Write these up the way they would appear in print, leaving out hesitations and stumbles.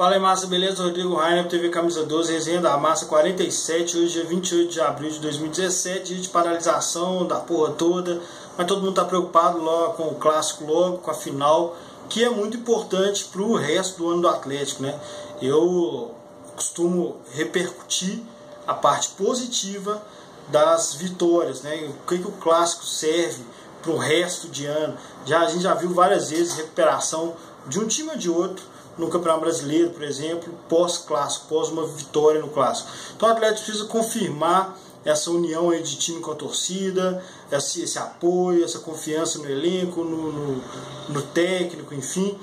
Fala aí, massa, beleza? Rodrigo Rainer, TV Camisa 12, resenha da Massa 47, hoje é 28 de abril de 2017, dia de paralisação da porra toda, mas todo mundo tá preocupado logo com o clássico, logo com a final, que é muito importante pro resto do ano do Atlético, né? Eu costumo repercutir a parte positiva das vitórias, né? O que o clássico serve pro resto de ano. A gente já viu várias vezes recuperação de um time ou de outro no Campeonato Brasileiro, por exemplo, pós-clássico, pós uma vitória no clássico. Então o Atlético precisa confirmar essa união aí de time com a torcida, esse apoio, essa confiança no elenco, no técnico, enfim.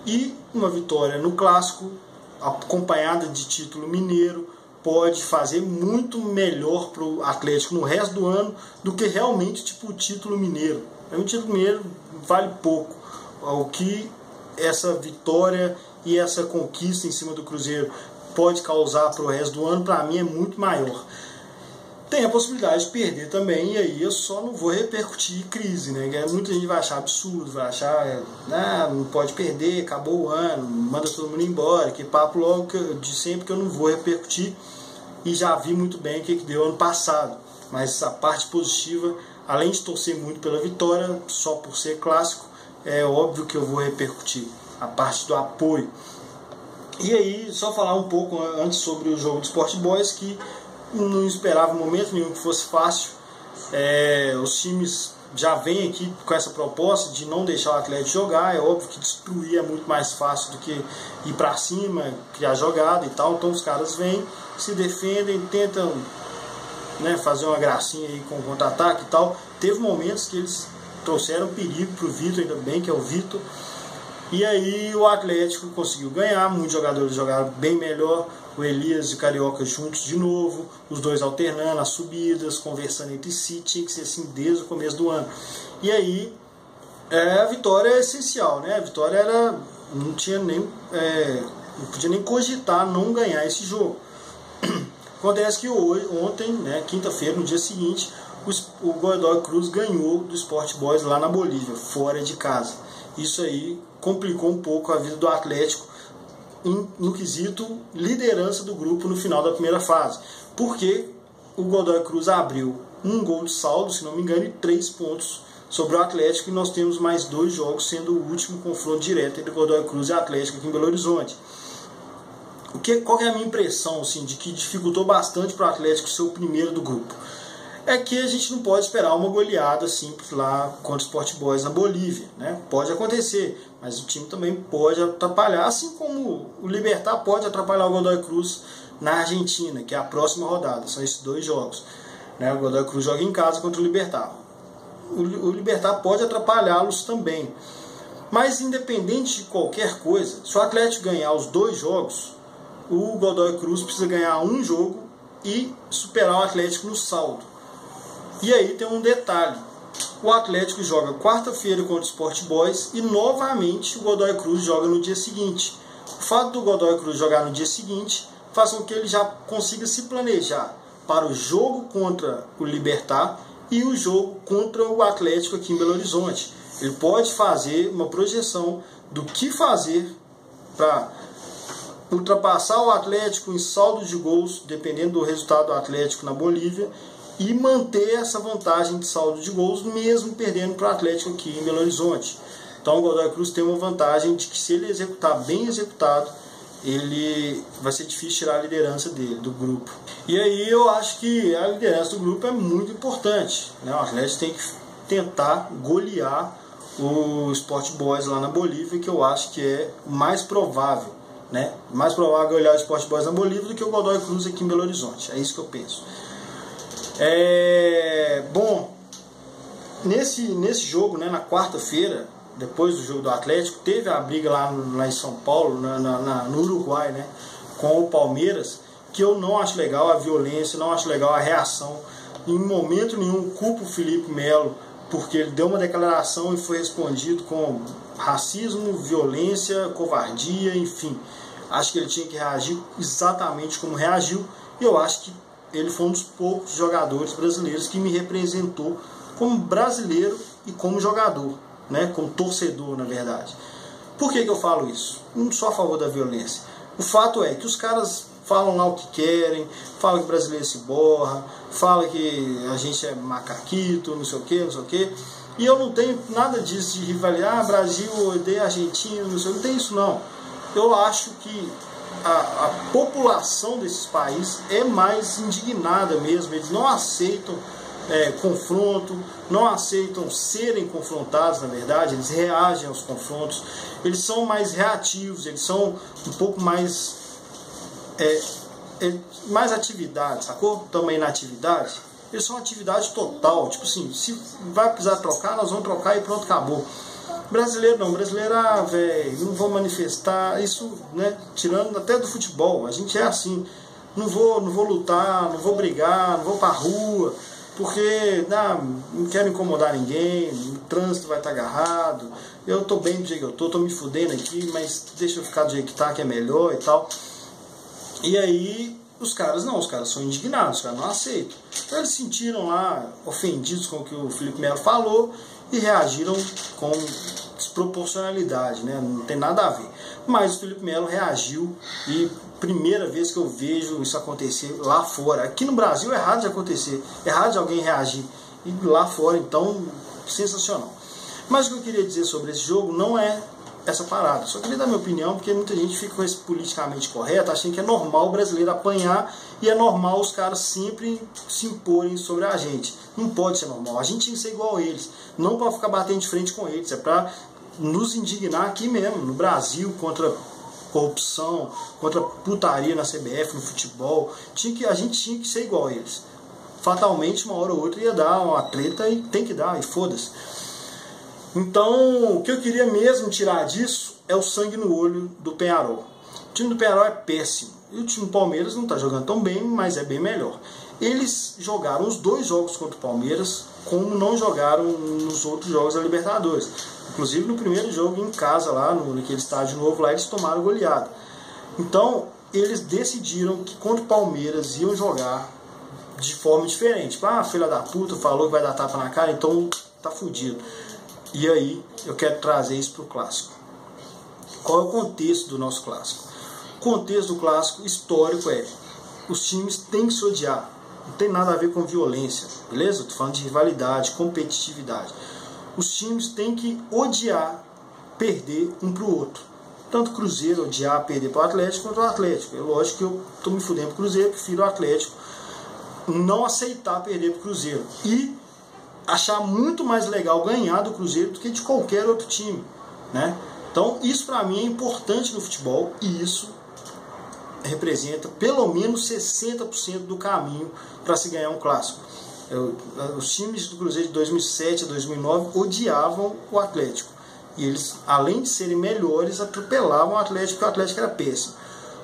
E uma vitória no clássico, acompanhada de título mineiro, pode fazer muito melhor para o Atlético no resto do ano do que realmente tipo o título mineiro. O título mineiro vale pouco. O que essa vitória e essa conquista em cima do Cruzeiro pode causar para o resto do ano, para mim é muito maior. Tem a possibilidade de perder também, e aí eu só não vou repercutir crise, né? Muita gente vai achar absurdo, vai achar, não pode perder, acabou o ano, manda todo mundo embora, que papo logo de sempre que eu não vou repercutir, e já vi muito bem o que deu ano passado. Mas a parte positiva, além de torcer muito pela vitória, só por ser clássico, é óbvio que eu vou repercutir a parte do apoio. E aí, só falar um pouco antes sobre o jogo do Sport Boys, que não esperava em momento nenhum que fosse fácil. Os times já vêm aqui com essa proposta de não deixar o Atlético jogar. É óbvio que destruir é muito mais fácil do que ir para cima, criar jogada e tal. Então os caras vêm, se defendem, tentam, né, fazer uma gracinha aí com o contra-ataque e tal. Teve momentos que eles trouxeram perigo para o Vitor, ainda bem que é o Vitor. E aí o Atlético conseguiu ganhar, muitos jogadores jogaram bem melhor, o Elias e o Carioca juntos de novo, os dois alternando as subidas, conversando entre si, tinha que ser assim desde o começo do ano. E aí a vitória é essencial, né? A vitória não podia nem cogitar não ganhar esse jogo. Acontece que ontem, né, quinta-feira, no dia seguinte, o Godoy Cruz ganhou do Sport Boys lá na Bolívia, fora de casa. Isso aí complicou um pouco a vida do Atlético no quesito liderança do grupo no final da primeira fase. Porque o Godoy Cruz abriu um gol de saldo, se não me engano, e 3 pontos sobre o Atlético. E nós temos mais 2 jogos, sendo o último confronto direto entre Godoy Cruz e Atlético aqui em Belo Horizonte. Qual que é a minha impressão assim, de que dificultou bastante para o Atlético ser o primeiro do grupo? É que a gente não pode esperar uma goleada simples lá contra o Sport Boys na Bolívia, né? Pode acontecer, mas o time também pode atrapalhar, assim como o Libertad pode atrapalhar o Godoy Cruz na Argentina, que é a próxima rodada, são esses 2 jogos, né? O Godoy Cruz joga em casa contra o Libertad. O Libertad pode atrapalhá-los também, mas independente de qualquer coisa, se o Atlético ganhar os 2 jogos, o Godoy Cruz precisa ganhar um jogo e superar o Atlético no saldo. E aí tem um detalhe, o Atlético joga quarta-feira contra o Sport Boys e novamente o Godoy Cruz joga no dia seguinte. O fato do Godoy Cruz jogar no dia seguinte faz com que ele já consiga se planejar para o jogo contra o Libertad e o jogo contra o Atlético aqui em Belo Horizonte. Ele pode fazer uma projeção do que fazer para ultrapassar o Atlético em saldo de gols, dependendo do resultado do Atlético na Bolívia, e manter essa vantagem de saldo de gols, mesmo perdendo para o Atlético aqui em Belo Horizonte. Então o Godoy Cruz tem uma vantagem de que, se ele executar bem executado, ele vai ser difícil tirar a liderança dele, do grupo. E aí eu acho que a liderança do grupo é muito importante, né? O Atlético tem que tentar golear o Sport Boys lá na Bolívia, que eu acho que é o mais provável, né? Mais provável golear o Sport Boys na Bolívia do que o Godoy Cruz aqui em Belo Horizonte. É isso que eu penso. Bom, nesse jogo, né, na quarta-feira, depois do jogo do Atlético, teve a briga lá em São Paulo, no Uruguai, né, com o Palmeiras, que eu não acho legal a violência, não acho legal a reação. Em momento nenhum culpo o Felipe Melo, porque ele deu uma declaração e foi respondido com racismo, violência, covardia, enfim. Acho que ele tinha que reagir exatamente como reagiu, e eu acho que ele foi um dos poucos jogadores brasileiros que me representou como brasileiro e como jogador, né? Como torcedor, na verdade. Por que eu falo isso? Não sou a favor da violência, O fato é que os caras falam lá o que querem, falam que o brasileiro se borra, falam que a gente é macaquito, não sei o que, não sei o que. E eu não tenho nada disso de rivalidade, Brasil odeia Argentina, não sei, não tem isso não. Eu acho que a população desses países é mais indignada mesmo, eles não aceitam confronto, não aceitam serem confrontados, na verdade, eles reagem aos confrontos, eles são mais reativos, eles são um pouco mais mais atividade, sacou? Também na atividade, eles são atividade total, tipo assim, se vai precisar trocar, nós vamos trocar e pronto, acabou. Brasileiro não, brasileiro, velho, não vou manifestar, isso, né, tirando até do futebol, a gente é assim, não vou lutar, não vou brigar, não vou pra rua, porque não quero incomodar ninguém, o trânsito vai estar agarrado, eu tô bem do jeito que eu tô me fudendo aqui, mas deixa eu ficar do jeito que é melhor e tal. E aí, os caras são indignados, os caras não aceitam. Então eles se sentiram lá ofendidos com o que o Felipe Melo falou e reagiram com desproporcionalidade, né? Não tem nada a ver. Mas o Felipe Melo reagiu e primeira vez que eu vejo isso acontecer lá fora. Aqui no Brasil é errado de acontecer, é errado de alguém reagir. E lá fora, então, sensacional. Mas o que eu queria dizer sobre esse jogo não é essa parada. Só queria dar minha opinião, porque muita gente fica com esse politicamente correto, achando que é normal o brasileiro apanhar e é normal os caras sempre se imporem sobre a gente. Não pode ser normal. A gente tinha que ser igual a eles. Não para ficar batendo de frente com eles, é para nos indignar aqui mesmo, no Brasil, contra corrupção, contra putaria na CBF, no futebol. A gente tinha que ser igual a eles. Fatalmente, uma hora ou outra ia dar uma treta e tem que dar, e foda-se. Então, o que eu queria mesmo tirar disso é o sangue no olho do Peñarol. O time do Peñarol é péssimo. E o time do Palmeiras não está jogando tão bem, mas é bem melhor. Eles jogaram os 2 jogos contra o Palmeiras, como não jogaram nos outros jogos da Libertadores. Inclusive no primeiro jogo em casa, lá naquele estádio novo, lá eles tomaram goleada. Então, eles decidiram que contra o Palmeiras iam jogar de forma diferente. Tipo, filha da puta falou que vai dar tapa na cara, então tá fudido. E aí, eu quero trazer isso para o clássico. Qual é o contexto do nosso clássico? O contexto do clássico histórico é: os times têm que se odiar. Não tem nada a ver com violência, beleza? Estou falando de rivalidade, competitividade. Os times têm que odiar perder um para o outro. Tanto o Cruzeiro odiar perder para o Atlético quanto o Atlético. É lógico que eu estou me fudendo para o Cruzeiro, prefiro o Atlético não aceitar perder para o Cruzeiro. E achar muito mais legal ganhar do Cruzeiro do que de qualquer outro time, né? Então isso para mim é importante no futebol e isso representa pelo menos 60% do caminho para se ganhar um clássico. Os times do Cruzeiro de 2007 a 2009 odiavam o Atlético e eles, além de serem melhores, atropelavam o Atlético, porque o Atlético era péssimo.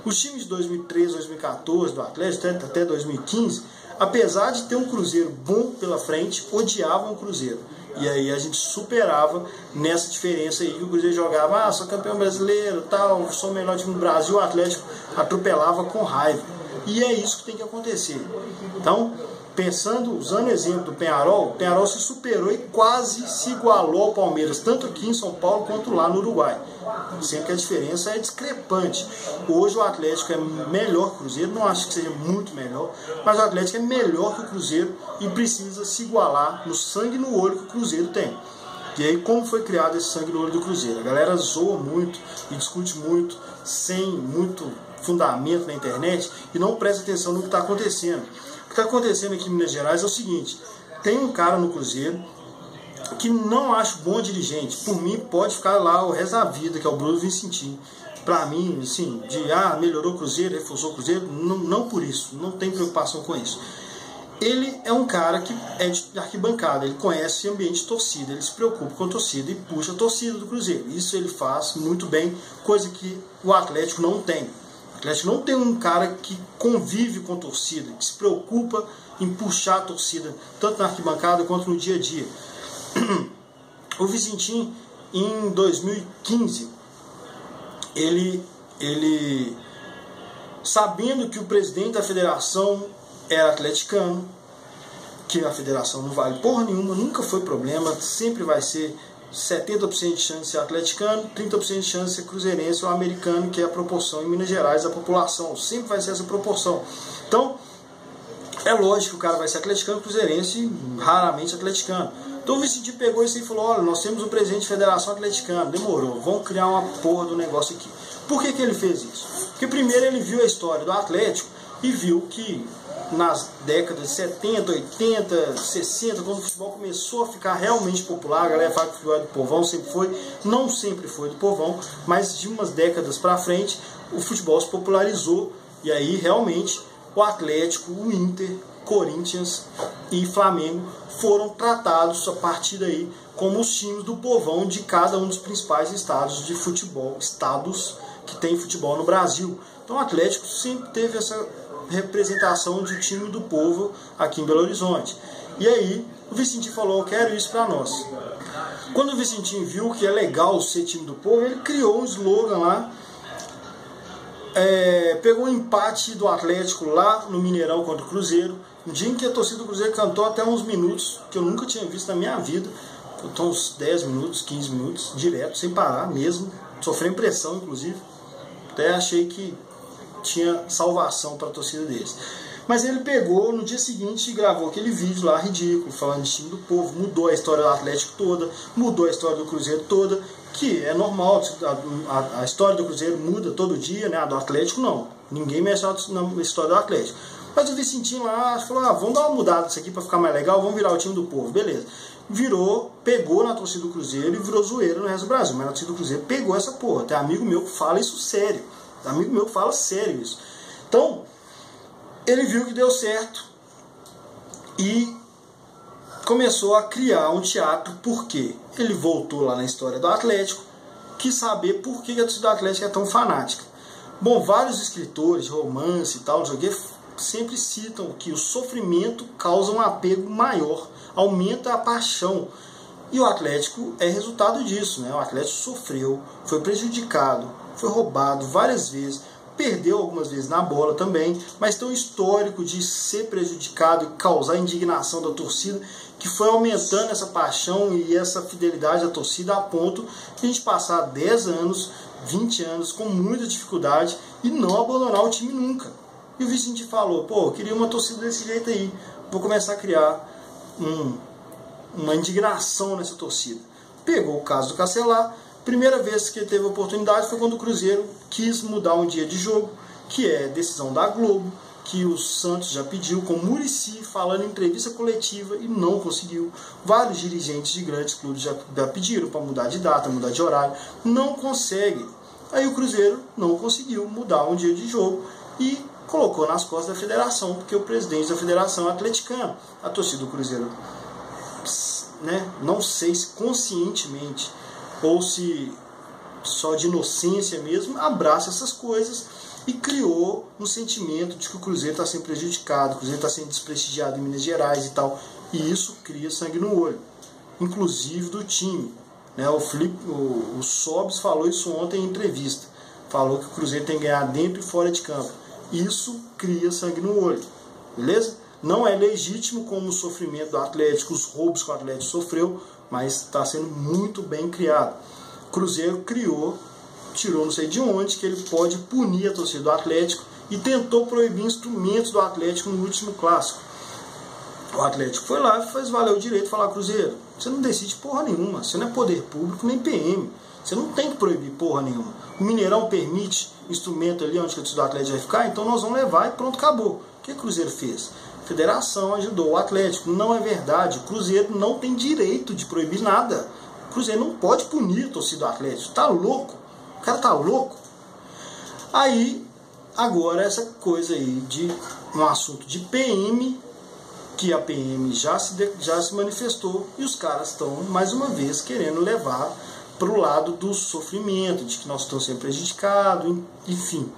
Os times de 2013, 2014 do Atlético até 2015, apesar de ter um Cruzeiro bom pela frente, odiavam o Cruzeiro. E aí a gente superava nessa diferença aí que o Cruzeiro jogava, sou campeão brasileiro, tal, sou o melhor time do Brasil, o Atlético atropelava com raiva. E é isso que tem que acontecer. Então, usando o exemplo do Peñarol, o Peñarol se superou e quase se igualou ao Palmeiras, tanto aqui em São Paulo quanto lá no Uruguai. Sendo que a diferença é discrepante. Hoje o Atlético é melhor que o Cruzeiro, não acho que seja muito melhor, mas o Atlético é melhor que o Cruzeiro e precisa se igualar no sangue no olho que o Cruzeiro tem. E aí, como foi criado esse sangue no olho do Cruzeiro? A galera zoa muito e discute muito, sem muito fundamento na internet, e não presta atenção no que está acontecendo. O que está acontecendo aqui em Minas Gerais é o seguinte: tem um cara no Cruzeiro que não acho bom dirigente. Por mim, pode ficar lá o resto da vida, que é o Bruno Vicentim. Pra mim, assim, melhorou o Cruzeiro, reforçou o Cruzeiro, não por isso, não tem preocupação com isso. Ele é um cara que é de arquibancada, ele conhece o ambiente de torcida, ele se preocupa com a torcida e puxa a torcida do Cruzeiro. Isso ele faz muito bem, coisa que o Atlético não tem. O Atlético não tem um cara que convive com a torcida, que se preocupa em puxar a torcida, tanto na arquibancada quanto no dia a dia. O Vicentim, em 2015, ele sabendo que o presidente da federação era atleticano, que a federação não vale porra nenhuma, nunca foi problema, sempre vai ser 70% de chance de ser atleticano, 30% de chance de ser cruzeirense ou americano, que é a proporção em Minas Gerais da população. Sempre vai ser essa proporção. Então, é lógico que o cara vai ser atleticano, cruzeirense e raramente atleticano. Então o Vicentinho pegou isso e falou, olha, nós temos um presidente de federação atleticana, demorou, vamos criar uma porra do negócio aqui. Por que ele fez isso? Porque primeiro ele viu a história do Atlético e viu que nas décadas de 70, 80, 60, quando o futebol começou a ficar realmente popular, a galera fala que o futebol é do povão, sempre foi, não sempre foi do povão, mas de umas décadas para frente o futebol se popularizou e aí realmente o Atlético, o Inter, Corinthians e Flamengo foram tratados a partir daí como os times do povão de cada um dos principais estados de futebol, estados que tem futebol no Brasil. Então o Atlético sempre teve essa representação de time do povo aqui em Belo Horizonte. E aí o Vicentinho falou, eu quero isso para nós. Quando o Vicentinho viu que é legal ser time do povo, ele criou um slogan lá, pegou um empate do Atlético lá no Mineirão contra o Cruzeiro, um dia em que a torcida do Cruzeiro cantou até uns minutos, que eu nunca tinha visto na minha vida, cantou uns 10 minutos, 15 minutos, direto, sem parar mesmo, sofrendo pressão inclusive, até achei que tinha salvação para a torcida deles. Mas ele pegou no dia seguinte e gravou aquele vídeo lá ridículo, falando de time do povo, mudou a história do Atlético toda, mudou a história do Cruzeiro toda, que é normal, a história do Cruzeiro muda todo dia, né? A do Atlético não, ninguém mexe na história do Atlético. Mas o Vicentinho lá falou, vamos dar uma mudada nisso aqui para ficar mais legal, vamos virar o time do povo, beleza. Virou, pegou na torcida do Cruzeiro e virou zoeira no resto do Brasil, mas na torcida do Cruzeiro pegou essa porra, tem amigo meu que fala isso sério, amigo meu que fala sério isso. Então, ele viu que deu certo e começou a criar um teatro. Por quê? Ele voltou lá na história do Atlético, quis saber por que a torcida do Atlético é tão fanática. Bom, vários escritores de romance e tal, não sei o quê, sempre citam que o sofrimento causa um apego maior, aumenta a paixão. E o Atlético é resultado disso, né? O Atlético sofreu, foi prejudicado, foi roubado várias vezes, perdeu algumas vezes na bola também, mas tem um histórico de ser prejudicado e causar indignação da torcida, que foi aumentando essa paixão e essa fidelidade da torcida a ponto de a gente passar 10 anos, 20 anos com muita dificuldade e não abandonar o time nunca. E o Vicente falou, pô, eu queria uma torcida desse jeito aí, vou começar a criar uma indignação nessa torcida. Pegou o caso do Castelar. Primeira vez que ele teve a oportunidade foi quando o Cruzeiro quis mudar um dia de jogo, que é decisão da Globo, que o Santos já pediu, com o Muricy falando em entrevista coletiva e não conseguiu. Vários dirigentes de grandes clubes já pediram para mudar de data, mudar de horário, não consegue. Aí o Cruzeiro não conseguiu mudar um dia de jogo e colocou nas costas da federação, porque o presidente da federação é atleticano. A torcida do Cruzeiro, né, não sei se conscientemente ou se só de inocência mesmo, abraça essas coisas e criou um sentimento de que o Cruzeiro está sendo prejudicado, o Cruzeiro está sendo desprestigiado em Minas Gerais e tal, e isso cria sangue no olho, inclusive do time, né? O Sobis falou isso ontem em entrevista, falou que o Cruzeiro tem que ganhar dentro e fora de campo, isso cria sangue no olho, beleza? Não é legítimo como o sofrimento do Atlético, os roubos que o Atlético sofreu, mas está sendo muito bem criado. O Cruzeiro criou, tirou não sei de onde, que ele pode punir a torcida do Atlético e tentou proibir instrumentos do Atlético no último clássico. O Atlético foi lá e fez valer o direito de falar, Cruzeiro, você não decide porra nenhuma, você não é poder público nem PM, você não tem que proibir porra nenhuma. O Mineirão permite instrumento ali onde a torcida do Atlético vai ficar, então nós vamos levar e pronto, acabou. O que o Cruzeiro fez? A federação ajudou o Atlético. Não é verdade. O Cruzeiro não tem direito de proibir nada. O Cruzeiro não pode punir a torcida do Atlético. Tá louco? O cara tá louco. Aí, agora essa coisa aí de um assunto de PM, que a PM já se manifestou e os caras estão, mais uma vez, querendo levar para o lado do sofrimento, de que nós estamos sendo prejudicados, enfim.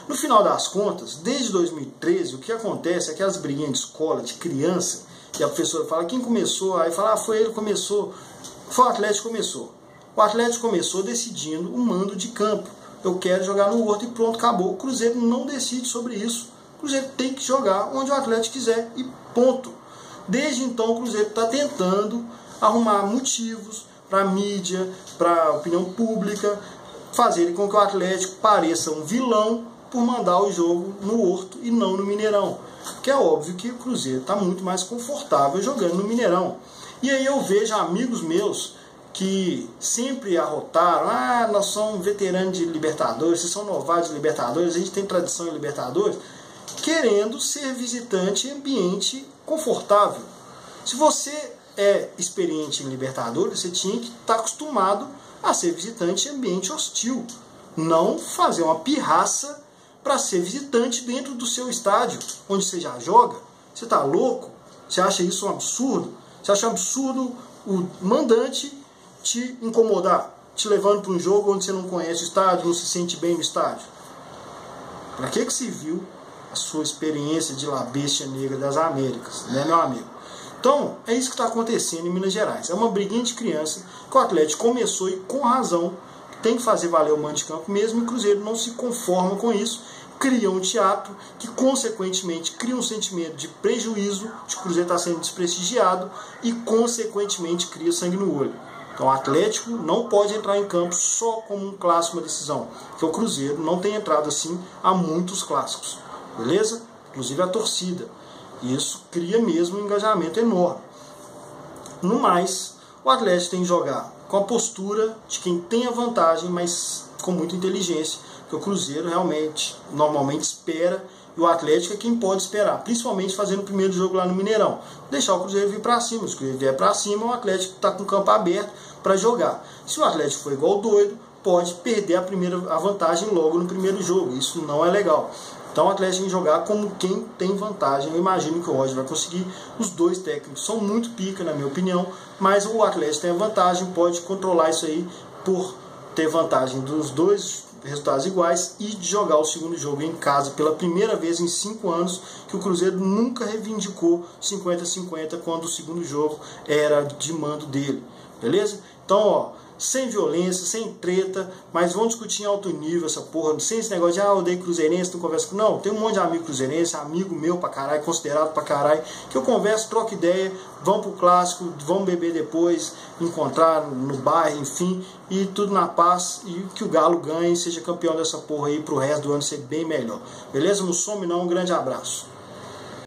No final das contas, desde 2013, o que acontece é que as briguinhas de escola, de criança, e a professora fala, quem começou? Aí fala, foi ele que começou. Foi o Atlético que começou. O Atlético começou decidindo o mando de campo. Eu quero jogar no Horto e pronto, acabou. O Cruzeiro não decide sobre isso. O Cruzeiro tem que jogar onde o Atlético quiser e ponto. Desde então o Cruzeiro está tentando arrumar motivos, para a mídia, para a opinião pública, fazerem com que o Atlético pareça um vilão por mandar o jogo no Horto e não no Mineirão. Porque é óbvio que o Cruzeiro está muito mais confortável jogando no Mineirão. E aí eu vejo amigos meus que sempre arrotaram, nós somos veteranos de Libertadores, vocês são novatos de Libertadores, a gente tem tradição em Libertadores, querendo ser visitante em ambiente confortável. Se você é experiente em Libertadores, você tinha que estar acostumado a ser visitante em ambiente hostil, não fazer uma pirraça para ser visitante dentro do seu estádio, onde você já joga. Você está louco? Você acha isso um absurdo? Você acha um absurdo o mandante te incomodar, te levando para um jogo onde você não conhece o estádio, não se sente bem no estádio? Para que se viu a sua experiência de La Bestia Negra das Américas, né, meu amigo? Então, é isso que está acontecendo em Minas Gerais. É uma briguinha de criança que o Atlético começou e com razão tem que fazer valer o mando de campo mesmo, e o Cruzeiro não se conforma com isso, cria um teatro que consequentemente cria um sentimento de prejuízo, de que o Cruzeiro está sendo desprestigiado e consequentemente cria sangue no olho. Então o Atlético não pode entrar em campo só como um clássico, uma decisão, porque o Cruzeiro não tem entrado assim a muitos clássicos, beleza? Inclusive a torcida. E isso cria mesmo um engajamento enorme. No mais, o Atlético tem que jogar com a postura de quem tem a vantagem, mas com muita inteligência, porque o Cruzeiro realmente, normalmente espera, e o Atlético é quem pode esperar, principalmente fazendo o primeiro jogo lá no Mineirão. Deixar o Cruzeiro vir para cima, se o Cruzeiro vier para cima, o Atlético está com o campo aberto para jogar. Se o Atlético for igual doido, pode perder a vantagem logo no primeiro jogo, isso não é legal. Então o Atlético tem que jogar como quem tem vantagem. Eu imagino que o Roger vai conseguir. Os dois técnicos são muito pica, na minha opinião, mas o Atlético tem a vantagem, pode controlar isso aí por ter vantagem dos dois resultados iguais e de jogar o segundo jogo em casa pela primeira vez em 5 anos, que o Cruzeiro nunca reivindicou 50-50 quando o segundo jogo era de mando dele, beleza? Então, ó, sem violência, sem treta, mas vamos discutir em alto nível essa porra, sem esse negócio de eu odeio cruzeirense, não converso com... Não, tem um monte de amigo cruzeirense, amigo meu pra caralho, considerado pra caralho, que eu converso, troco ideia, vamos pro clássico, vamos beber depois, encontrar no bairro, enfim, e tudo na paz, e que o Galo ganhe, seja campeão dessa porra aí pro resto do ano ser bem melhor. Beleza? Não some não, um grande abraço.